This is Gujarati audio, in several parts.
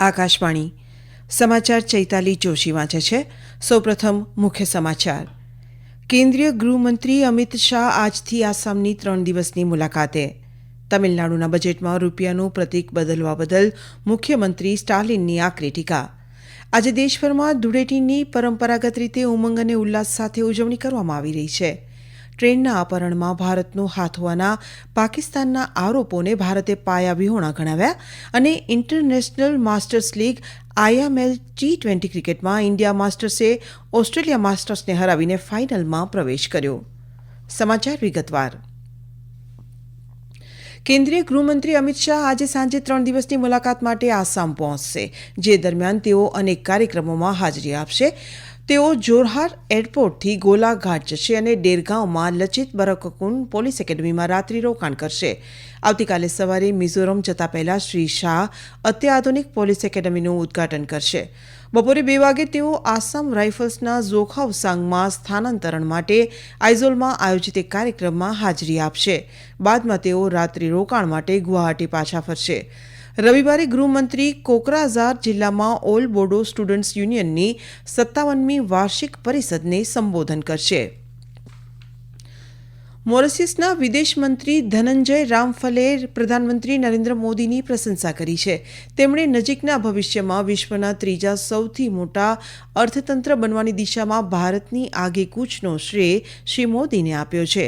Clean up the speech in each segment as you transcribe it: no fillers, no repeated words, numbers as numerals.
આકાશવાણી સમાચાર ચૈતાલી જોશી વાંચે છે. સૌપ્રથમ મુખ્ય સમાચાર. કેન્દ્રીય ગૃહમંત્રી અમિત શાહ આજથી આસામની 3 દિવસની મુલાકાતે. તમિલનાડુના બજેટમાં રૂપિયાનું પ્રતીક બદલવા બદલ મુખ્યમંત્રી સ્ટાલિનની આકરી ટીકા. આજે દેશભરમાં ધૂળેટીની પરંપરાગત રીતે ઉમંગ અને ઉલ્લાસ સાથે ઉજવણી કરવામાં આવી રહી છે. ટ્રેનના અપહરણમાં ભારતનો હાથ હોવાના પાકિસ્તાનના આરોપોને ભારતે પાયાવિહોણા ગણાવ્યા અને international masters league IML T20 ક્રિકેટમાં ઇન્ડિયા માસ્ટર્સે ઓસ્ટ્રેલિયા માસ્ટર્સને હરાવીને ફાઇનલમાં પ્રવેશ કર્યો. સમાચાર વિગતવાર. કેન્દ્રીય ગૃહમંત્રી અમિત શાહ આજે સાંજે 3 દિવસની મુલાકાત માટે આસામ પહોંચશે, જે દરમિયાન તેઓ અનેક કાર્યક્રમોમાં હાજરી આપશે. તેઓ જોરહાટ એરપોર્ટથી ગોલાઘાટ જશે અને ડેરગાંવમાં લચિત બરકુન પોલીસ એકેડમીમાં રાત્રિ રોકાણ કરશે. આવતીકાલે સવારે મિઝોરમ જતા પહેલા શ્રી શાહ અત્યાધુનિક પોલીસ એકેડમીનું ઉદ્ઘાટન કરશે. બપોરે 2 વાગે તેઓ આસામ રાઇફલ્સના જોખાવસાંગમાં સ્થાનાંતરણ માટે આઇઝોલમાં આયોજિત એક કાર્યક્રમમાં હાજરી આપશે. બાદમાં તેઓ રાત્રિ રોકાણ માટે ગુવાહાટી પાછા ફરશે. રવિવારે ગૃહમંત્રી કોકરાઝાર જિલ્લામાં ઓલ બોડો સ્ટુડન્ટ્સ યુનિયનની 57મી વાર્ષિક પરિષદને સંબોધન કરશે. મોરિશિયસના વિદેશ મંત્રી ધનંજય રામફલે પ્રધાનમંત્રી નરેન્દ્ર મોદીની પ્રશંસા કરી છે. તેમણે નજીકના ભવિષ્યમાં વિશ્વના ત્રીજા સૌથી મોટા અર્થતંત્ર બનવાની દિશામાં ભારતની આગેકૂચનો શ્રેય શ્રી મોદીને આપ્યો છે.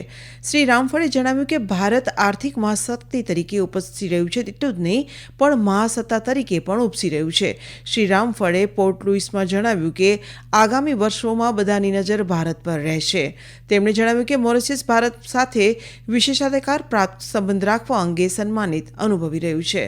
શ્રી રામફળે જણાવ્યું કે ભારત આર્થિક મહાશક્તિ તરીકે ઉપસી રહ્યું છે, તેટલું જ નહીં પણ મહાસત્તા તરીકે પણ ઉપસી રહ્યું છે. શ્રી રામફળે પોર્ટ લુઇસમાં જણાવ્યું કે આગામી વર્ષોમાં બધાની નજર ભારત પર રહેશે. તેમણે જણાવ્યું કે મોરિશિયસ ભારત સાથે વિશેષાધિકાર પ્રાપ્ત સંબંધ રાખવા અંગે સન્માનિત અનુભવી રહ્યું છે.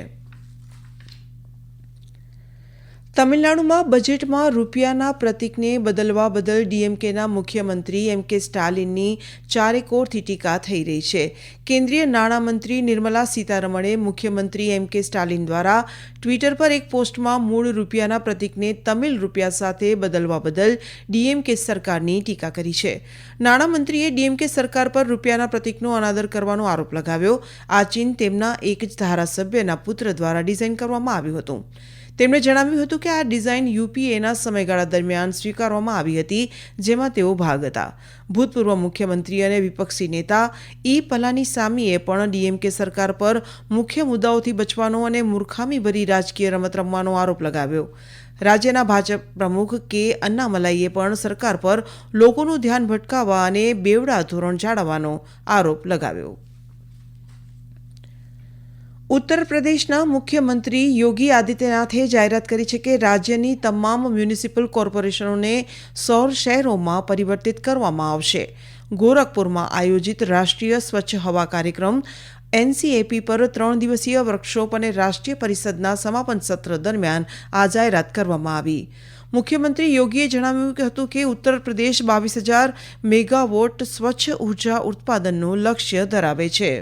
તમિલનાડુમાં બજેટમાં રૂપિયાના પ્રતીકને બદલવા બદલ ડીએમકેના મુખ્યમંત્રી MK સ્ટાલિનની ચારેકોરથી ટીકા થઈ રહી છે. કેન્દ્રીય નાણામંત્રી નિર્મલા સીતારમણે મુખ્યમંત્રી MK સ્ટાલિન દ્વારા ટ્વિટર પર એક પોસ્ટમાં મૂળ રૂપિયાના પ્રતીકને તમિલ રૂપિયા સાથે બદલવા બદલ ડીએમકે સરકારની ટીકા કરી છે. નાણામંત્રીએ ડીએમકે સરકાર પર રૂપિયાના પ્રતીકનો અનાદર કરવાનો આરોપ લગાવ્યો. આ ચિહ્ન તેમના એક જ ધારાસભ્યના પુત્ર દ્વારા ડિઝાઇન કરવામાં આવ્યું હતું. તેમણે જણાવ્યું હતું કે આ ડિઝાઇન યુપીએના સમયગાળા દરમિયાન સ્વીકારવામાં આવી હતી, જેમાં તેઓ ભાગ હતા. ભૂતપૂર્વ મુખ્યમંત્રી અને વિપક્ષી નેતા પલાનીસામીએ પણ ડીએમકે સરકાર પર મુખ્ય મુદ્દાઓથી બચવાનો અને મૂર્ખામીભરી રાજકીય રમત રમવાનો આરોપ લગાવ્યો. રાજ્યના ભાજપ પ્રમુખ કે અન્નામલાઈએ પણ સરકાર પર લોકોનું ધ્યાન ભટકાવવા અને બેવડા ધોરણ જાળવવાનો આરોપ લગાવ્યો. ઉત્તર પ્રદેશના મુખ્યમંત્રી યોગી આદિત્યનાથે જાહેરાત કરી છે કે રાજ્યની તમામ મ્યુનિસિપલ કોર્પોરેશનોને સૌર શહેરોમાં પરિવર્તિત કરવામાં આવશે. ગોરખપુરમાં આયોજિત રાષ્ટ્રીય સ્વચ્છ હવા કાર્યક્રમ NCAP પર 3 દિવસીય વર્કશોપ અને રાષ્ટ્રીય પરિષદના સમાપન સત્ર દરમિયાન આ જાહેરાત કરવામાં આવી. મુખ્યમંત્રી યોગીએ જણાવ્યું હતું કે ઉત્તર પ્રદેશ 22,000 મેગાવોટ સ્વચ્છ ઉર્જા ઉત્પાદનનું લક્ષ્ય ધરાવે છે.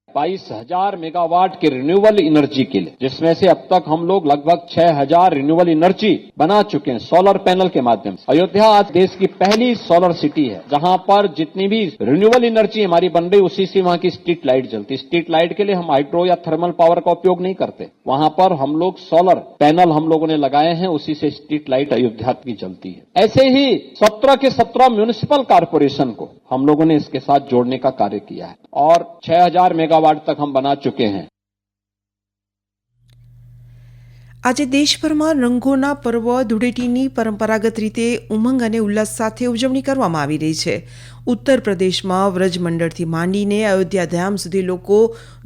22,000 मेगावाट की रिन्यूएबल एनर्जी के लिए, जिसमें से अब तक हम लोग लगभग 6,000 रिन्यूएबल एनर्जी बना चुके हैं सोलर पैनल के माध्यम से. अयोध्या आज देश की पहली सोलर सिटी है जहां पर जितनी भी रिन्यूएबल एनर्जी हमारी बन रही उसी से वहां की स्ट्रीट लाइट जलती. स्ट्रीट लाइट के लिए हम हाइड्रो या थर्मल पावर का उपयोग नहीं करते, वहां पर हम लोग सोलर पैनल हम लोगों ने लगाए हैं, उसी से स्ट्रीट लाइट अयोध्या की जलती है. ऐसे ही 17 के 17 म्यूनिसिपल कारपोरेशन को हम लोगों ने इसके साथ जोड़ने का कार्य किया है और 6,000 मेगावाट तक हम बना चुके हैं. આજે દેશભરમાં રંગોના પર્વ ધૂળેટીની પરંપરાગત રીતે ઉમંગ અને ઉલ્લાસ સાથે ઉજવણી કરવામાં આવી રહી છે. ઉત્તર પ્રદેશમાં વ્રજમંડળથી માંડીને અયોધ્યાધામ સુધી લોકો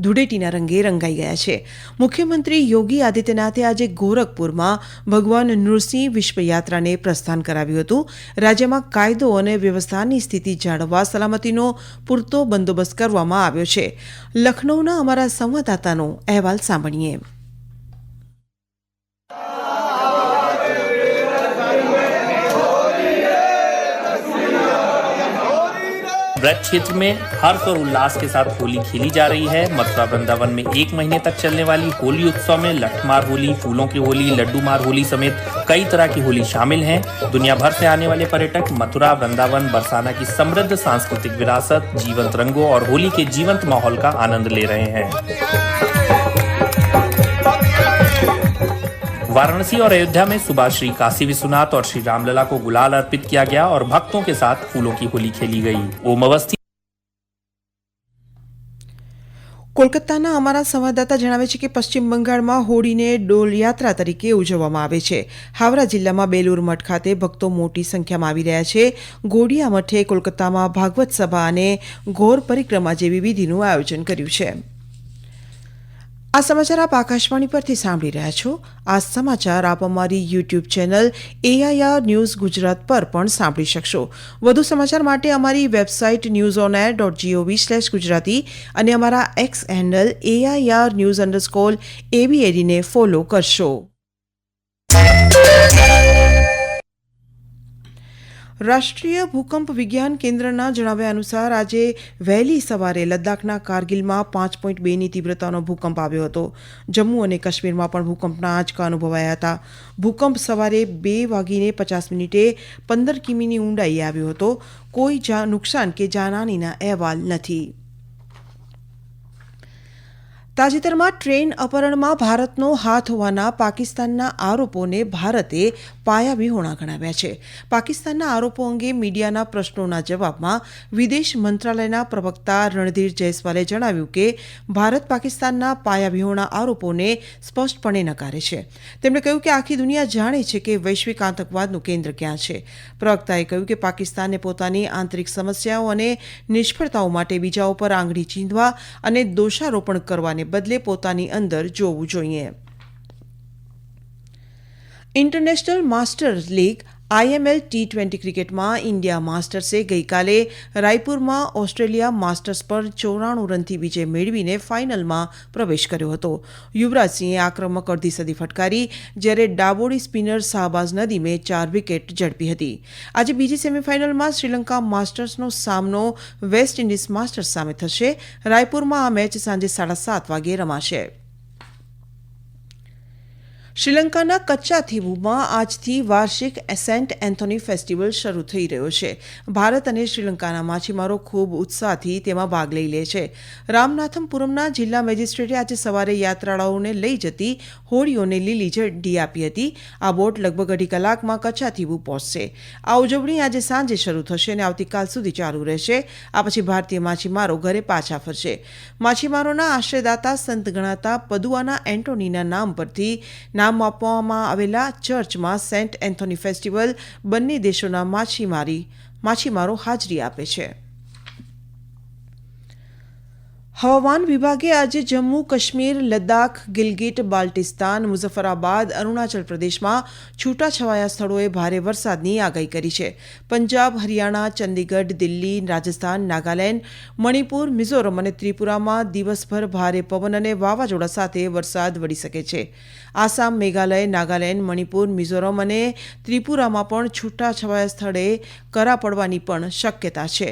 ધૂળેટીના રંગે રંગાઈ ગયા છે. મુખ્યમંત્રી યોગી આદિત્યનાથે આજે ગોરખપુરમાં ભગવાન નૃસિંહ વિશ્વયાત્રાને પ્રસ્થાન કરાવ્યું હતું. રાજ્યમાં કાયદો અને વ્યવસ્થાની સ્થિતિ જાળવવા સલામતીનો પૂરતો બંદોબસ્ત કરવામાં આવ્યો છે. લખનૌના અમારા સંવાદદાતાનો અહેવાલ સાંભળીએ. ब्रज क्षेत्र में हर्ष और उल्लास के साथ होली खेली जा रही है. मथुरा वृंदावन में 1 महीने तक चलने वाली होली उत्सव में लठमार होली, फूलों की होली, लड्डू मार होली समेत कई तरह की होली शामिल हैं. दुनिया भर से आने वाले पर्यटक मथुरा वृंदावन बरसाना की समृद्ध सांस्कृतिक विरासत, जीवंत रंगों और होली के जीवंत माहौल का आनंद ले रहे हैं. वाराणसी और अयोध्या में सुबह श्री काशी विश्वनाथ और श्री रामलला को गुलाल अर्पित किया गया और भक्तों के साथ फूलों की होली खेली गई। ओम अवस्थी। કોલકાતાના અમારા સંવાદદાતા જણાવે છે કે પશ્ચિમ બંગાળમાં હોળીને ડોલયાત્રા તરીકે ઉજવવામાં આવે છે. હાવરા જિલ્લામાં બેલુર મઠ ખાતે ભક્તો મોટી સંખ્યામાં આવી રહ્યા છે. ગોડિયા મઠે કોલકાતામાં ભાગવત સભા અને ઘોર પરિક્રમા જેવી વિધિનું આયોજન કર્યું છે. આ સમાચાર આપ આકાશવાણી પરથી સાંભળી રહ્યા છો. આ સમાચાર આપ અમારી YouTube channel AIR news Gujarat પર પણ સાંભળી શકશો. વધુ સમાચાર માટે અમારી વેબસાઇટ newsonair.gov/gujarati અને અમારા એક્સ હેન્ડલ AIR news_ABAD ને ફોલો કરશો. રાષ્ટ્રીય ભૂકંપ વિજ્ઞાન કેન્દ્રના જણાવ્યા અનુસાર આજે વહેલી સવારે લદ્દાખના કારગિલમાં 5.2ની તીવ્રતાનો ભૂકંપ આવ્યો હતો. જમ્મુ અને કાશ્મીરમાં પણ ભૂકંપના આંચકા અનુભવાયા હતા. ભૂકંપ સવારે 2:50 15 કિમીની ઊંડાઈએ આવ્યો હતો. કોઈ નુકસાન કે જાનહાનિના અહેવાલ નથી. તાજેતરમાં ટ્રેન અપહરણમાં ભારતનો હાથ હોવાના પાકિસ્તાનના આરોપોને ભારતે પાયાવિહોણા ગણાવ્યા છે. પાકિસ્તાનના આરોપો અંગે મીડિયાના પ્રશ્નોના જવાબમાં વિદેશ મંત્રાલયના પ્રવક્તા રણધીર જયસ્વાલે જણાવ્યું કે ભારત પાકિસ્તાનના પાયાવિહોણા આરોપોને સ્પષ્ટપણે નકારે છે. તેમણે કહ્યું કે આખી દુનિયા જાણે છે કે વૈશ્વિક આતંકવાદનું કેન્દ્ર ક્યાં છે. પ્રવક્તાએ કહ્યું કે પાકિસ્તાને પોતાની આંતરિક સમસ્યાઓ અને નિષ્ફળતાઓ માટે બીજાઓ પર આંગળી ચીંધવા અને દોષારોપણ કરવાને બદલે પોતાની અંદર જોવું જોઈએ. International masters league IML T20 ક્રિકેટમાં ઇન્ડિયા માસ્ટર્સે ગઈકાલે રાયપુરમાં ઓસ્ટ્રેલિયા માસ્ટર્સ પર 94 રનથી વિજય મેળવીને ફાઇનલમાં પ્રવેશ કર્યો હતો. યુવરાજસિંહે આક્રમક અડધી સદી ફટકારી જ્યારે ડાબોડી સ્પિનર શાહબાઝ નદીમે 4 વિકેટ ઝડપી હતી. આજે બીજી સેમીફાઇનલમાં શ્રીલંકા માસ્ટર્સનો સામનો વેસ્ટ ઇન્ડિઝ માસ્ટર્સ સામે થશે. રાયપુરમાં આ મેચ સાંજે 7:30 વાગે રમાશે. શ્રીલંકાના કચ્ચા થીવુમાં આજથી વાર્ષિક સેન્ટ એન્થોની ફેસ્ટિવલ શરૂ થઈ રહ્યો છે. ભારત અને શ્રીલંકાના માછીમારો ખૂબ ઉત્સાહથી તેમાં ભાગ લઈ લે છે. રામનાથમપુરમના જિલ્લા મેજિસ્ટ્રેટે આજે સવારે યાત્રાળુઓને લઈ જતી હોડીઓને લીલી ઝંડી આપી હતી. આ બોટ લગભગ 2.5 કલાકમાં કચ્ચા થીવુ પહોંચશે. આ ઉજવણી આજે સાંજે શરૂ થશે અને આવતીકાલ સુધી ચાલુ રહેશે. આ પછી ભારતીય માછીમારો ઘરે પાછા ફરશે. માછીમારોના આશ્રયદાતા સંત ગણાતા પદુઆના એન્ટોનીના નામ પરથી નામ આપવામાં આવેલા ચર્ચમાં સેન્ટ એન્થોની ફેસ્ટિવલ બંને દેશોના માછીમારો હાજરી આપે છે. હવામાન વિભાગે આજે જમ્મુ કાશ્મીર, લદ્દાખ, ગિલગિટ બાલ્ટિસ્તાન, મુઝફ્ફરાબાદ, અરુણાચલ પ્રદેશમાં છૂટાછવાયા સ્થળોએ ભારે વરસાદની આગાહી કરી છે. પંજાબ, હરિયાણા, ચંદીગઢ, દિલ્હી, રાજસ્થાન, નાગાલેન્ડ, મણિપુર, મિઝોરમ અને ત્રિપુરામાં દિવસભર ભારે પવન અને વાવાઝોડા સાથે વરસાદ વળી શકે છે. આસામ, મેઘાલય, નાગાલેન્ડ, મણિપુર, મિઝોરમ અને ત્રિપુરામાં પણ છૂટાછવાયા સ્થળે કરા પડવાની પણ શક્યતા છે.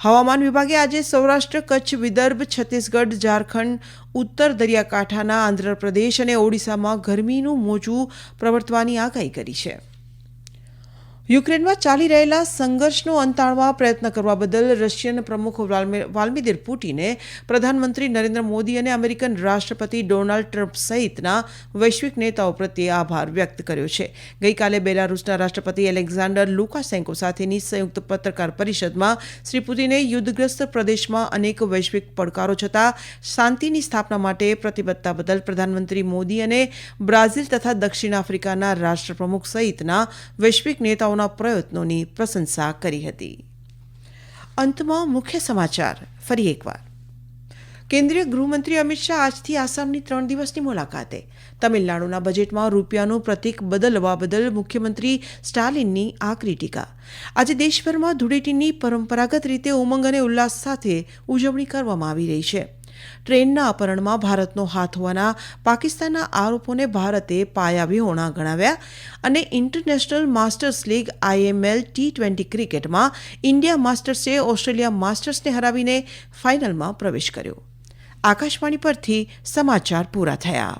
હવામાન વિભાગે આજે સૌરાષ્ટ્ર, કચ્છ, વિદર્ભ, છત્તીસગઢ, ઝારખંડ, ઉત્તર દરિયાકાંઠાના આંધ્રપ્રદેશ અને ઓડિશામાં ગરમીનું મોજું પ્રવર્તવાની આગાહી કરી છે. યુક્રેનમાં ચાલી રહેલા સંઘર્ષનો અંત આણવા પ્રયત્ન કરવા બદલ રશિયન પ્રમુખ વ્લાદિમીર પુટિને પ્રધાનમંત્રી નરેન્દ્ર મોદી અને અમેરિકન રાષ્ટ્રપતિ ડોનાલ્ડ ટ્રમ્પ સહિતના વૈશ્વિક નેતાઓ પ્રત્યે આભાર વ્યક્ત કર્યો છે. ગઈકાલે બેલારૂસના રાષ્ટ્રપતિ એલેક્ઝાન્ડર લુકાશેન્કો સાથેની સંયુક્ત પત્રકાર પરિષદમાં શ્રી પુતિને યુદ્ધગ્રસ્ત પ્રદેશમાં અનેક વૈશ્વિક પડકારો છતાં શાંતિની સ્થાપના માટે પ્રતિબદ્ધતા બદલ પ્રધાનમંત્રી મોદી અને બ્રાઝિલ તથા દક્ષિણ આફ્રિકાના રાષ્ટ્રપ્રમુખ સહિતના વૈશ્વિક નેતાઓ પ્રયત્નોની પ્રશંસા કરી હતી. અંતમાં મુખ્ય સમાચાર ફરી એકવાર. કેન્દ્રીય ગૃહમંત્રી અમિત શાહ આજથી આસામની 3 દિવસની મુલાકાતે. તમિલનાડુના બજેટમાં રૂપિયાનું પ્રતીક બદલવા બદલ મુખ્યમંત્રી સ્ટાલિનની આકરી ટીકા. આજે દેશભરમાં ધૂળેટીની પરંપરાગત રીતે ઉમંગ અને ઉલ્લાસ સાથે ઉજવણી કરવામાં આવી રહી છે. ટ્રેનના અપહરણમાં ભારતનો હાથ હોવાના પાકિસ્તાનના આરોપોને ભારતે પાયાવિહોણા ગણાવ્યા અને international masters league IML T20 ક્રિકેટમાં ઇન્ડિયા માસ્ટર્સે ઓસ્ટ્રેલિયા માસ્ટર્સને હરાવીને ફાઇનલમાં પ્રવેશ કર્યો. આકાશવાણી પરથી સમાચાર પૂરા થયા.